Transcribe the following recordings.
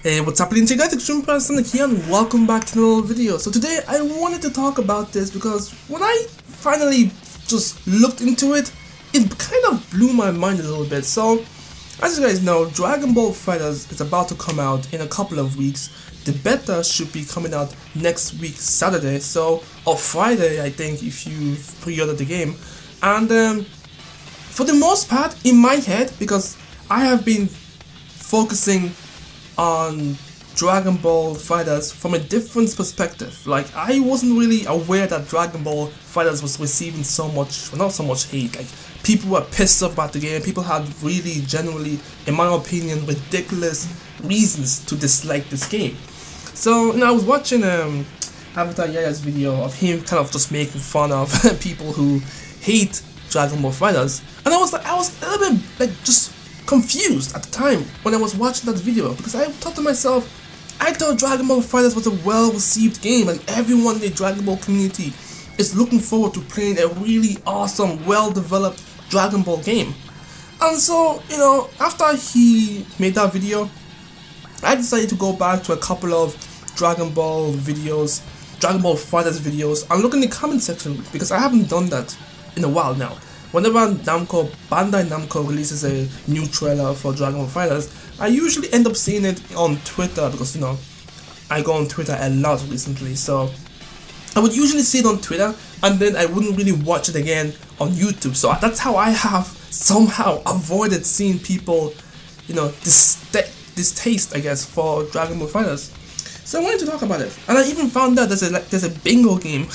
Hey, what's happening to you guys? It's Extreme Person here and welcome back to another video. So today I wanted to talk about this because when I finally just looked into it, it kind of blew my mind a little bit. So as you guys know, Dragon Ball FighterZ is about to come out in a couple of weeks. The beta should be coming out next week Saturday, or Friday I think if you pre-order the game. And for the most part in my head, because I have been focusing on Dragon Ball FighterZ from a different perspective. Like, I wasn't really aware that Dragon Ball FighterZ was receiving so much, well, not so much hate. Like, people were pissed off about the game. People had really, generally, in my opinion, ridiculous reasons to dislike this game. So, I was watching Avatar Yaya's video of him kind of just making fun of people who hate Dragon Ball FighterZ, and I was a little bit like just confused at the time when I was watching that video, because I thought to myself, I thought Dragon Ball FighterZ was a well-received game, and everyone in the Dragon Ball community is looking forward to playing a really awesome, well-developed Dragon Ball game. And so, after he made that video, I decided to go back to a couple of Dragon Ball videos, Dragon Ball FighterZ videos, and look in the comment section, because I haven't done that in a while now. Whenever Bandai Namco releases a new trailer for Dragon Ball FighterZ, I usually end up seeing it on Twitter, because I go on Twitter a lot recently, so I would usually see it on Twitter and then I wouldn't really watch it again on YouTube. So that's how I have somehow avoided seeing people, distaste, I guess, for Dragon Ball FighterZ. So I wanted to talk about it, and I even found out there's a bingo game,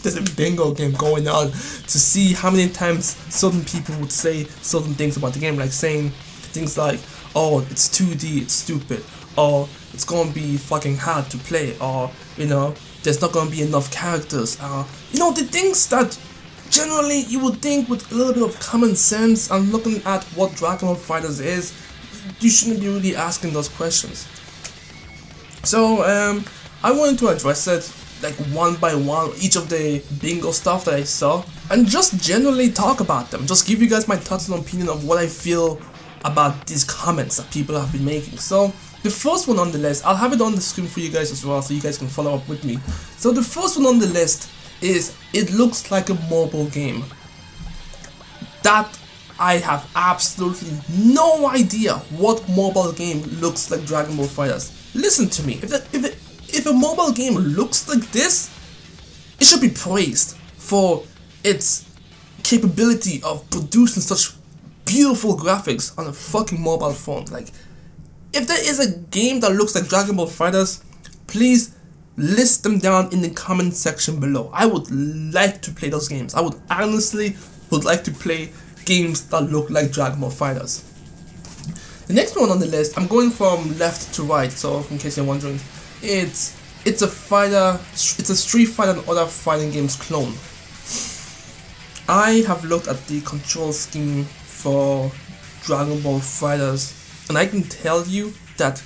there's a bingo game going on to see how many times certain people would say certain things about the game, like saying things like, "Oh, it's 2D, it's stupid," or "It's gonna be fucking hard to play," or "There's not gonna be enough characters," the things that generally you would think with a little bit of common sense and looking at what Dragon Ball FighterZ is, you shouldn't be really asking those questions. So I wanted to address it like one by one, each of the bingo stuff that I saw, and just generally talk about them. Just give you guys my thoughts and opinion of what I feel about these comments that people have been making. So the first one on the list, I'll have it on the screen for you guys as well, so you guys can follow up with me. So the first one on the list is, "It looks like a mobile game." That I have absolutely no idea what mobile game looks like Dragon Ball FighterZ. Listen to me, if a mobile game looks like this, it should be praised for its capability of producing such beautiful graphics on a fucking mobile phone. Like, if there is a game that looks like Dragon Ball FighterZ, please list them down in the comment section below. I would like to play those games. I would honestly like to play games that look like Dragon Ball FighterZ. The next one on the list, I'm going from left to right, so in case you're wondering, it's a Street Fighter and other fighting games clone. I have looked at the control scheme for Dragon Ball FighterZ, and I can tell you that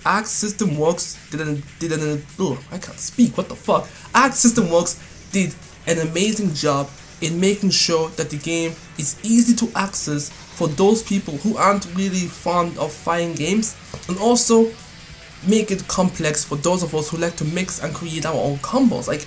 Arc System Works I can't speak, what the fuck. Arc System Works did an amazing job in making sure that the game is easy to access for those people who aren't really fond of fighting games, and also make it complex for those of us who like to mix and create our own combos. Like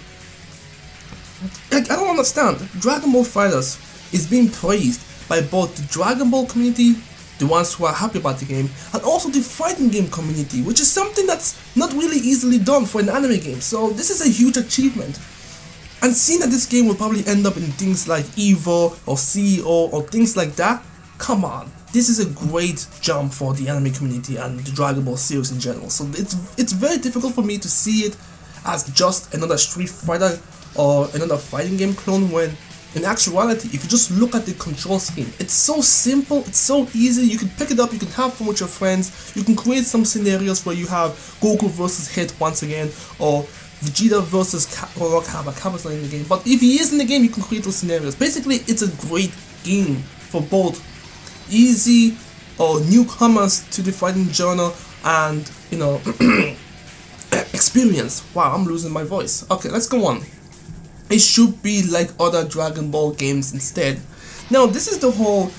I don't understand. Dragon Ball FighterZ is being praised by both the Dragon Ball community, the ones who are happy about the game, and also the fighting game community, which is something that's not really easily done for an anime game. So this is a huge achievement. And seeing that this game will probably end up in things like EVO or CEO or things like that, come on, this is a great jump for the anime community and the Dragon Ball series in general. So it's very difficult for me to see it as just another Street Fighter or another fighting game clone, when in actuality, if you just look at the control scheme, it's so simple, it's so easy. You can pick it up, you can have fun with your friends, you can create some scenarios where you have Goku versus Hit once again, or Vegeta versus Kappa's not in the game, but if he is in the game, you can create those scenarios. Basically, it's a great game for both easy or newcomers to the fighting genre and experience. Wow, I'm losing my voice. Okay, let's go on. It should be like other Dragon Ball games instead. Now, this is the whole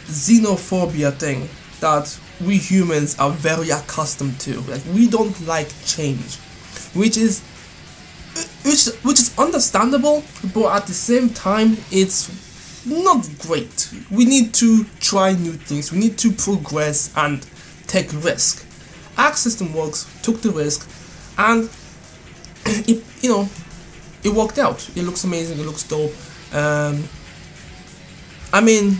xenophobia thing that we humans are very accustomed to. Like, we don't like change, which is understandable, but at the same time it's not great. We need to try new things, we need to progress and take risk. Arc System Works took the risk, and it, you know, it worked out. It looks amazing, it looks dope. I mean,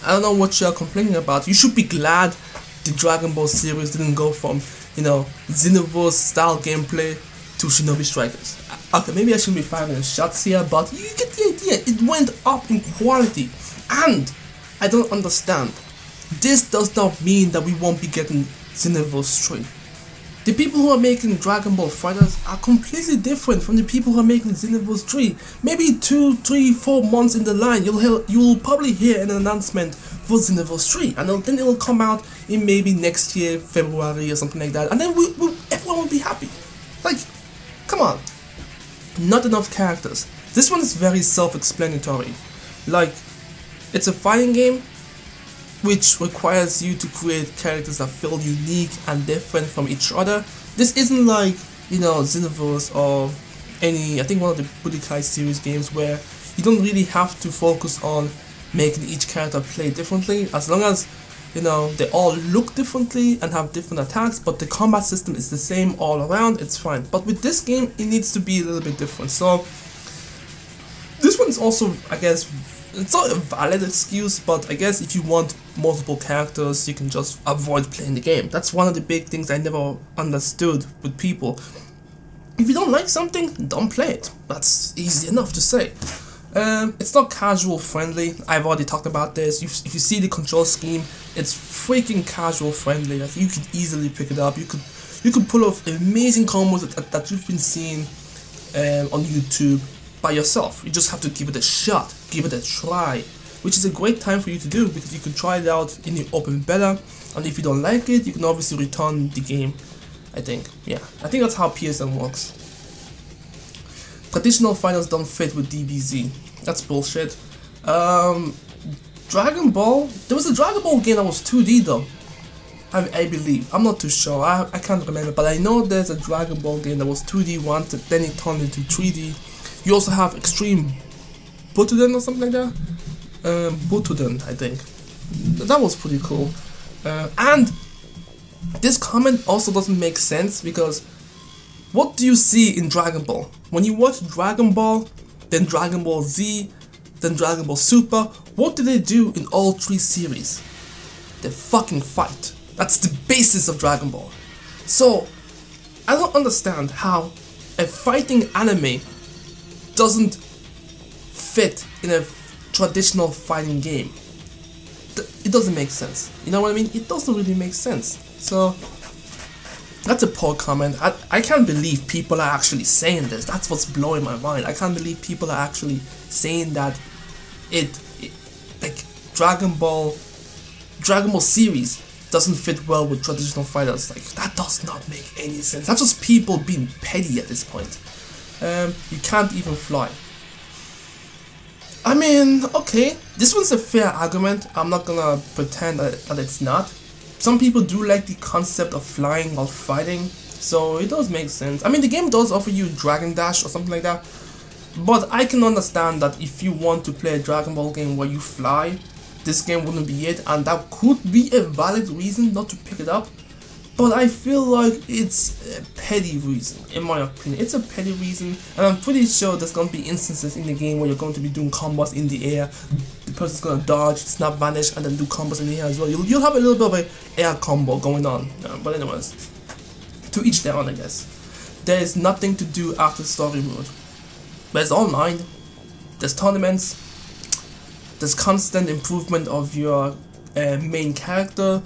I don't know what you're complaining about. You should be glad the Dragon Ball series didn't go from, you know, Xenoverse style gameplay to Shinobi Strikers. Okay, maybe I shouldn't be firing shots here, but you get the idea. It went up in quality, and I don't understand. This does not mean that we won't be getting Xenoverse 3. The people who are making Dragon Ball FighterZ are completely different from the people who are making Xenoverse 3. Maybe 2, 3, 4 months in the line, you'll probably hear an announcement for Xenoverse 3, and then it will come out in maybe next year, February or something like that, and then everyone will be happy. Like, come on. Not enough characters. This one is very self-explanatory. Like, it's a fighting game which requires you to create characters that feel unique and different from each other. This isn't like, you know, Xenoverse or any, I think one of the Budokai series games where you don't really have to focus on making each character play differently, as long as, you know, they all look differently and have different attacks, but the combat system is the same all around, it's fine. But with this game, it needs to be a little bit different. So this one's also, I guess, it's not a valid excuse, but I guess if you want multiple characters, you can just avoid playing the game. That's one of the big things I never understood with people. If you don't like something, don't play it. That's easy enough to say. It's not casual friendly. I've already talked about this. If you see the control scheme, it's freaking casual friendly. Like, you could easily pick it up. You could pull off amazing combos that you've been seeing on YouTube by yourself. You just have to give it a shot, give it a try, which is a great time for you to do, because you can try it out in the open beta, and if you don't like it, you can obviously return the game. I think that's how PSN works. Traditional fighters don't fit with DBZ. That's bullshit. Dragon Ball, there was a Dragon Ball game that was 2D though, I believe. I'm not too sure, I can't remember, but I know there's a Dragon Ball game that was 2D once, then it turned into 3D. You also have Extreme Butoden or something like that. Butoden, I think. That was pretty cool. And this comment also doesn't make sense, because what do you see in Dragon Ball? When you watch Dragon Ball, then Dragon Ball Z, then Dragon Ball Super, what do they do in all three series? They fucking fight. That's the basis of Dragon Ball. So, I don't understand how a fighting anime doesn't fit in a traditional fighting game. It doesn't make sense. You know what I mean? It doesn't really make sense. So that's a poor comment. I can't believe people are actually saying this. That's what's blowing my mind. I can't believe people are actually saying that it like Dragon Ball series doesn't fit well with traditional fighters. Like, that does not make any sense. That's just people being petty at this point. You can't even fly. I mean, okay, this one's a fair argument. I'm not gonna pretend that it's not. Some people do like the concept of flying while fighting, so it does make sense. I mean, the game does offer you Dragon Dash or something like that, but I can understand that if you want to play a Dragon Ball game where you fly, this game wouldn't be it, and that could be a valid reason not to pick it up. But I feel like it's a petty reason, in my opinion. It's a petty reason, and I'm pretty sure there's going to be instances in the game where you're going to be doing combos in the air. The person's going to dodge, snap, vanish, and then do combos in the air as well. You'll have a little bit of an air combo going on. But anyways, to each their own, I guess. There is nothing to do after story mode. There's online, there's tournaments, there's constant improvement of your main character.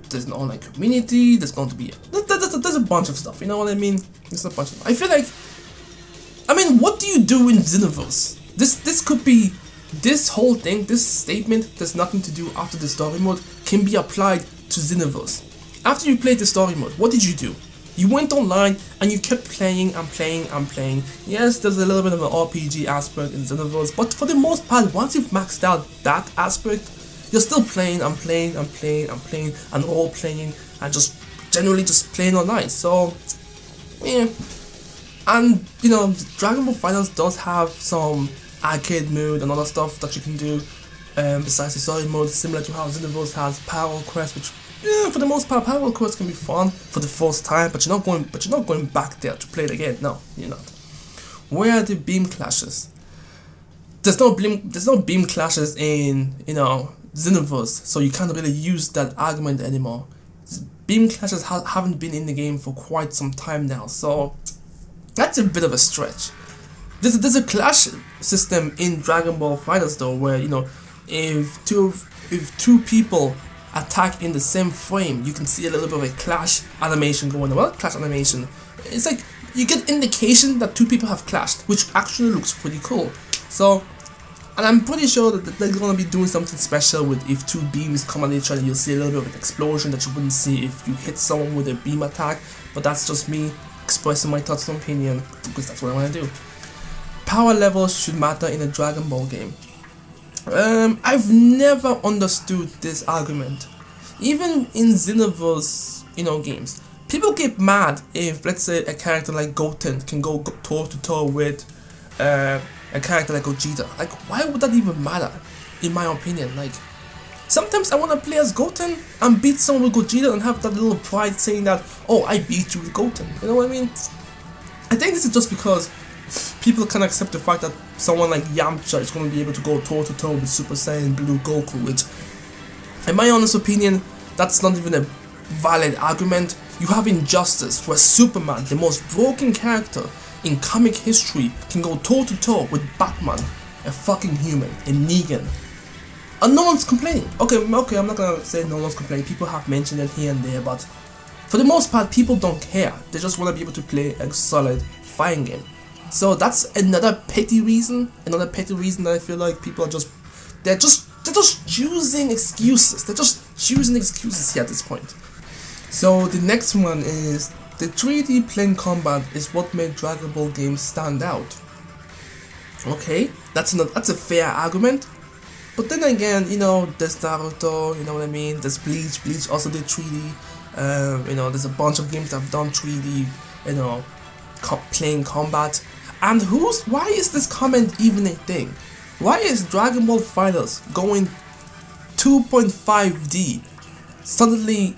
There's an online community, there's going to be there's a bunch of stuff, you know what I mean? There's a bunch of stuff. I feel like, I mean, what do you do in Xenoverse? This could be, this whole thing, this statement, there's nothing to do after the story mode, can be applied to Xenoverse. After you played the story mode, what did you do? You went online and you kept playing and playing and playing. Yes, there's a little bit of an RPG aspect in Xenoverse, but for the most part, once you've maxed out that aspect, you're still playing and playing and playing and playing and role playing and just generally just playing online. So yeah, and you know, Dragon Ball FighterZ does have some arcade mode and other stuff that you can do besides the story mode, similar to how Xenoverse has Parallel Quest, which yeah, for the most part Parallel Quest can be fun for the first time, but you're not going back there to play it again. No, you're not. Where are the beam clashes? There's no beam clashes in, you know, Xenoverse, so you can't really use that argument anymore. Beam clashes haven't been in the game for quite some time now, so that's a bit of a stretch. There's a clash system in Dragon Ball FighterZ though, where, you know, if two people attack in the same frame, you can see a little bit of a clash animation going on. Well, clash animation, it's like you get indication that two people have clashed, which actually looks pretty cool. So, and I'm pretty sure that they're gonna be doing something special with if two beams come on each other, you'll see a little bit of an explosion that you wouldn't see if you hit someone with a beam attack. But that's just me expressing my thoughts and opinion, because that's what I want to do. Power levels should matter in a Dragon Ball game. I've never understood this argument. Even in Xenoverse, you know, games, people get mad if, let's say, a character like Goten can go toe to toe with a character like Gogeta. Like, why would that even matter? In my opinion, like, sometimes I want to play as Goten and beat someone with Gogeta and have that little pride saying that, oh, I beat you with Goten. You know what I mean? I think this is just because people can accept the fact that someone like Yamcha is going to be able to go toe to toe with Super Saiyan Blue Goku, which, in my honest opinion, that's not even a valid argument. You have Injustice, where Superman, the most broken character in comic history, can go toe to toe with Batman, a fucking human, a Negan. And no one's complaining. Okay, I'm not gonna say no one's complaining. People have mentioned it here and there, but for the most part, people don't care. They just want to be able to play a solid fighting game. So that's another petty reason that I feel like people are they're just choosing excuses. They're just choosing excuses here at this point. So the next one is the 3D plane combat is what made Dragon Ball games stand out. Okay, that's a fair argument. But then again, you know, there's Naruto, you know what I mean? There's Bleach. Bleach also did 3D. You know, there's a bunch of games that have done 3D, you know, plane combat. And why is this comment even a thing? Why is Dragon Ball FighterZ going 2.5D suddenly,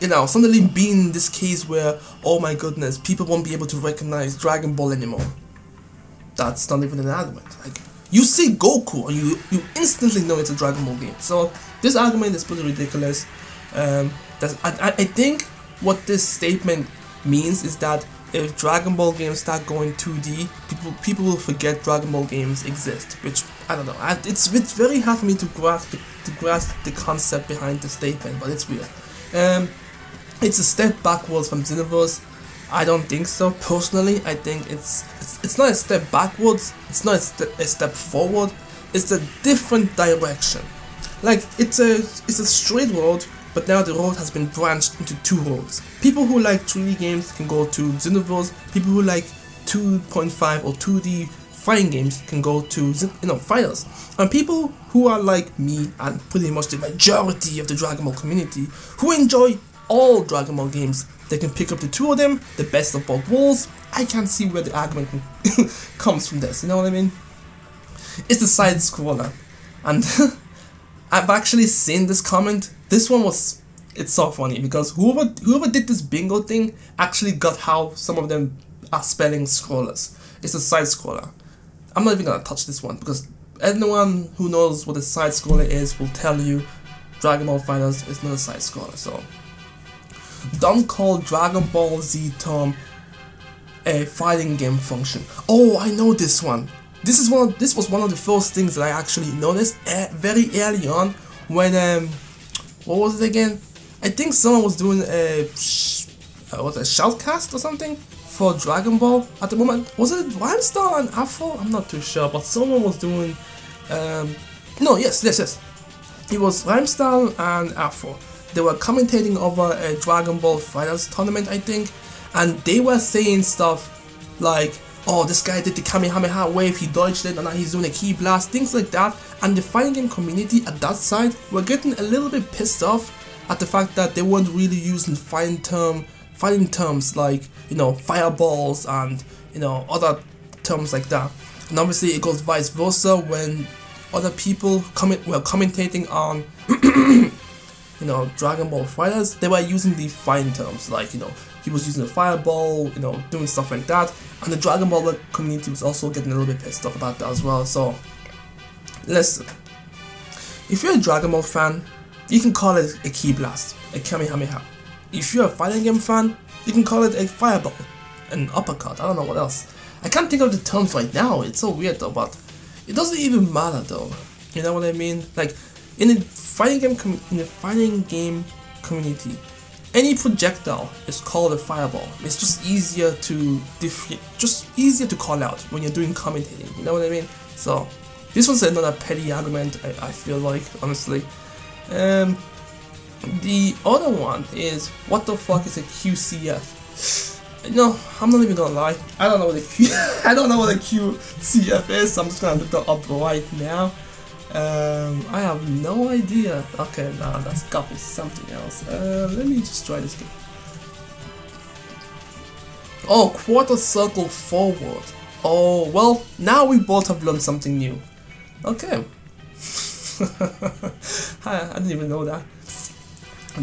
you know, suddenly being this case where, oh my goodness, people won't be able to recognize Dragon Ball anymore? That's not even an argument. Like, you see Goku and you instantly know it's a Dragon Ball game. So this argument is pretty ridiculous. I think what this statement means is that if Dragon Ball games start going 2D, people will forget Dragon Ball games exist, which I don't know. It's very hard for me to grasp the concept behind the statement, but it's weird. It's a step backwards from Xenoverse. I don't think so. Personally, I think it's not a step backwards. It's not a step forward. It's a different direction. Like it's a straight road, but now the road has been branched into two roads. People who like 3D games can go to Xenoverse. People who like 2.5 or 2D fighting games can go to, you know, FighterZ. And people who are like me and pretty much the majority of the Dragon Ball community who enjoy all Dragon Ball games, they can pick up the two of them, the best of both worlds. I can't see where the argument comes from this, you know what I mean? It's the side scroller. And I've actually seen this comment. This one it's so funny because whoever did this bingo thing actually got how some of them are spelling scrollers. It's a side scroller. I'm not even gonna touch this one because anyone who knows what a side scroller is will tell you Dragon Ball FighterZ is not a side scroller. So don't call Dragon Ball Z term a fighting game function. Oh, I know this one. This was one of the first things that I actually noticed very early on when what was it again? I think someone was doing a shoutcast or something for Dragon Ball at the moment. Was it Rhymestyle and Afro? I'm not too sure, but someone was doing yes. It was Rhymestyle and Afro. They were commentating over a Dragon Ball FighterZ tournament, I think, and they were saying stuff like, oh, this guy did the Kamehameha wave, he dodged it, and now he's doing a key blast, things like that. And the fighting game community at that side were getting a little bit pissed off at the fact that they weren't really using fighting terms like, you know, fireballs and, you know, other terms like that. And obviously it goes vice versa when other people were commentating on you know, Dragon Ball FighterZ. They were using the fighting terms, like, you know, he was using a fireball, you know, doing stuff like that. And the Dragon Ball community was also getting a little bit pissed off about that as well. So listen, if you're a Dragon Ball fan, you can call it a key blast, a Kamehameha. If you're a fighting game fan, you can call it a fireball, an uppercut, I don't know what else. I can't think of the terms right now, it's so weird though, but it doesn't even matter though. You know what I mean? Like, in the fighting game community, any projectile is called a fireball. It's just easier to call out when you're doing commentating. You know what I mean? So this was another petty argument. I feel like, honestly. The other one is, what the fuck is a QCF? No, I'm not even gonna lie. I don't know what a QCF is. So I'm just gonna look that up right now. I have no idea. Okay, nah, that's got to be something else. Let me just try this game. Oh, quarter circle forward. Oh, well, now we both have learned something new. Okay. I didn't even know that.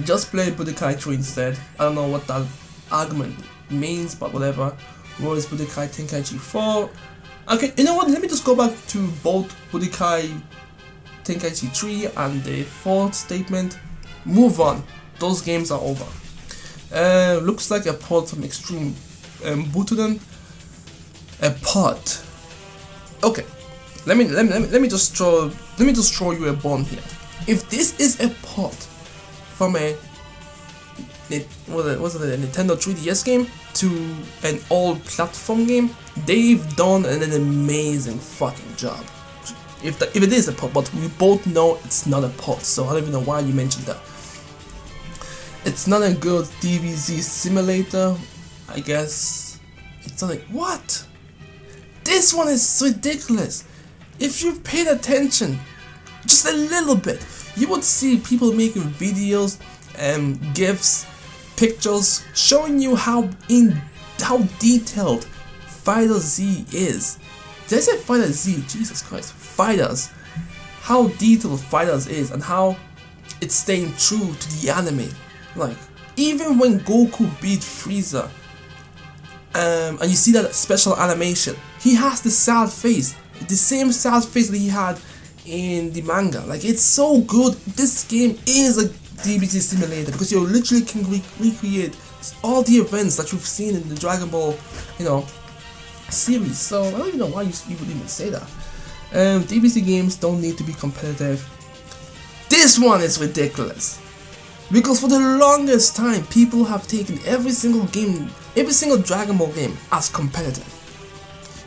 Just play Budokai 3 instead. I don't know what that argument means, but whatever. What is Budokai Tenkaichi 4? Okay, you know what? Let me just go back to both Budokai Tenkaichi 3 and the 4th statement. Move on. Those games are over. Looks like a port from Extreme Butoden. A port. Okay. Let me just throw you a bone here. If this is a port from a Nintendo 3DS game to an old platform game, they've done an amazing fucking job. If it is a port, but we both know it's not a port, so I don't even know why you mentioned that. It's not a good DBZ simulator, I guess. It's not like, what? This one is ridiculous. If you paid attention just a little bit, you would see people making videos, GIFs, pictures, showing you how detailed FighterZ is. Did I say FighterZ? Jesus Christ. FighterZ. How detailed FighterZ is and how it's staying true to the anime. Like, even when Goku beat Frieza, and you see that special animation, he has the sad face. The same sad face that he had in the manga. Like, it's so good. This game is a DBZ simulator because you literally can recreate all the events that you've seen in the Dragon Ball, you know, series. So I don't even know why you would even say that. DBZ games don't need to be competitive. This one is ridiculous because for the longest time people have taken every single Dragon Ball game as competitive.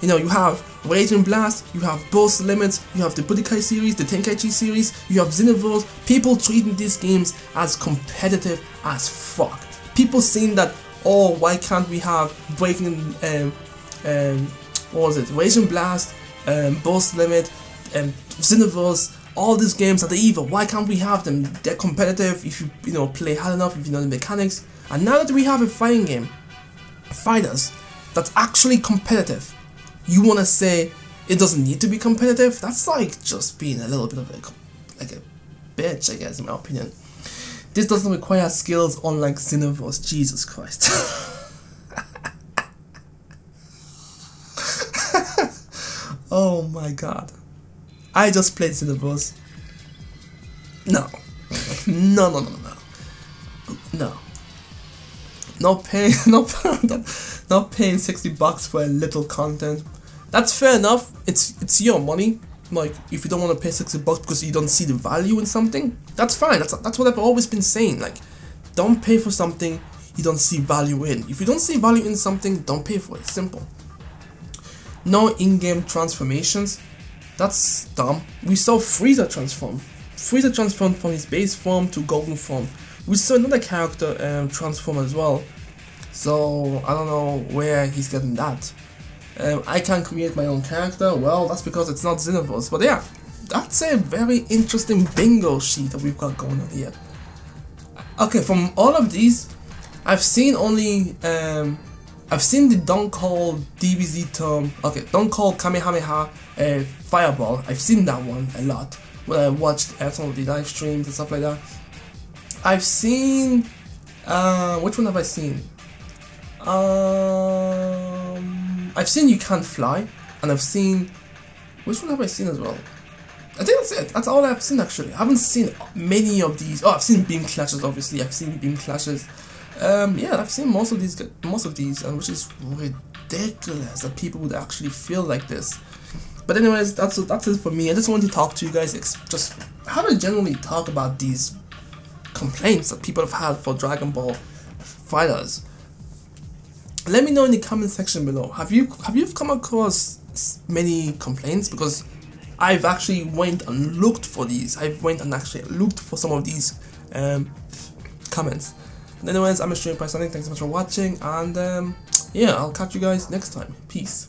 You know, you have Raging Blast, you have Burst Limits, you have the Budokai series, the Tenkaichi series, you have Xenoverse. People treating these games as competitive as fuck. People saying that, oh, why can't we have Breaking, what was it, Raging Blast, Burst Limit, Xenoverse, all these games are the evil. Why can't we have them? They're competitive if you know, play hard enough, if you know the mechanics. And now that we have a fighting game, FighterZ, that's actually competitive, you wanna say it doesn't need to be competitive? That's like just being a little bit of a bitch, I guess, in my opinion. This doesn't require skills unlike Xenoverse. Jesus Christ. Oh my god. I just played Xenoverse. No. No. Not paying $60 for a little content. That's fair enough. It's your money. Like, if you don't want to pay $60 because you don't see the value in something, that's fine. That's what I've always been saying. Like, don't pay for something you don't see value in. If you don't see value in something, don't pay for it. Simple. No in-game transformations. That's dumb. We saw Frieza transform. Frieza transformed from his base form to golden form. We saw another character transform as well. So I don't know where he's getting that. I can't create my own character. Well, that's because it's not Xenoverse. But yeah, that's a very interesting bingo sheet that we've got going on here. Okay, from all of these, I've seen only I've seen the don't call DBZ term. Okay, don't call Kamehameha fireball. I've seen that one a lot when I watched some of the live streams and stuff like that. I've seen which one have I seen? I've seen you can't fly, and I've seen, which one have I seen as well? I think that's it. That's all I've seen actually. I haven't seen many of these. Oh, I've seen beam clashes. Obviously, I've seen beam clashes. Yeah, I've seen most of these, and which is ridiculous that people would actually feel like this. But anyways, that's it for me. I just wanted to talk to you guys, just have a generally talk about these complaints that people have had for Dragon Ball FighterZ. Let me know in the comment section below. Have you come across many complaints? Because I've actually went and looked for these. I've went and actually looked for some of these comments. And anyways, I'm a stream person. Thanks so much for watching, and yeah, I'll catch you guys next time. Peace.